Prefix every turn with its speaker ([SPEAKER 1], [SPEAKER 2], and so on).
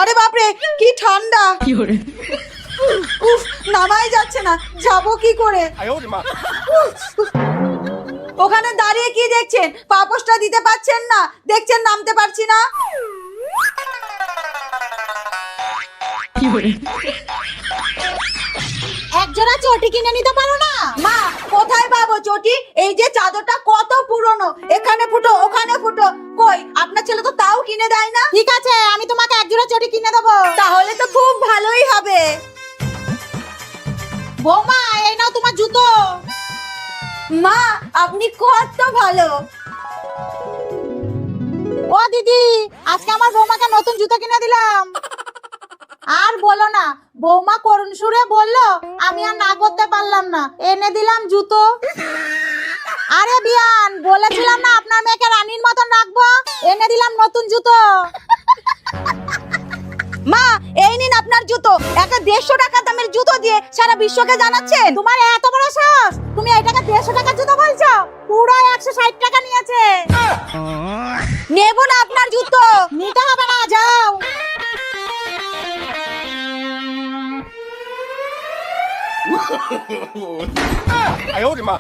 [SPEAKER 1] আরে বাপরে কি ঠান্ডা, উফ নামাই যাচ্ছে না, যাবো কি করে? ওখানে দাঁড়িয়ে কি দেখছেন? পাপোশটা দিতে পারছেন না, দেখছেন নামতে পারছি না।
[SPEAKER 2] এক জোড়া চটি কিনে নিতে পারো না?
[SPEAKER 1] মা কোথায় পাবো চটি? এই যে চাদরটা কত পুরনো, এখানে ফুটো ওখানে ফুটো, কই আপনার ছেলে তো তাও কিনে দেয় না।
[SPEAKER 2] ঠিক আছে, আমি তোমাকে এক জোড়া চটি কিনে দেবো।
[SPEAKER 1] তাহলে তো খুব ভালোই হবে।
[SPEAKER 2] বৌমা, এই নাও তোমার জুতো।
[SPEAKER 1] মা আপনি কত ভালো।
[SPEAKER 2] ও দিদি, আজকে আমার বৌমাকে নতুন জুতো কিনে দিলাম। আর বলো না, বৌমা করুণ সুরে বললো, আমি আর না করতে পারলাম না, এনে দিলাম জুতো। আরে বিয়ান, বলেছিলাম না আপনার মেয়েকে রানীর মতন রাখবো, এনে দিলাম নতুন জুতো।
[SPEAKER 1] মা এই নিন আপনার জুতো, একটা 150 টাকা দামের জুতো দিয়ে সারা বিশ্বকে জানাচ্ছেন।
[SPEAKER 2] তোমার এত বড় সাহস, তুমি এটাকে 150 টাকার জুতো বলছো? পুরো 160 টাকা নিয়েছে।
[SPEAKER 1] নেব না আপনার জুতো।
[SPEAKER 2] নিতে হবে না, যাও।
[SPEAKER 3] 哎呦我的妈！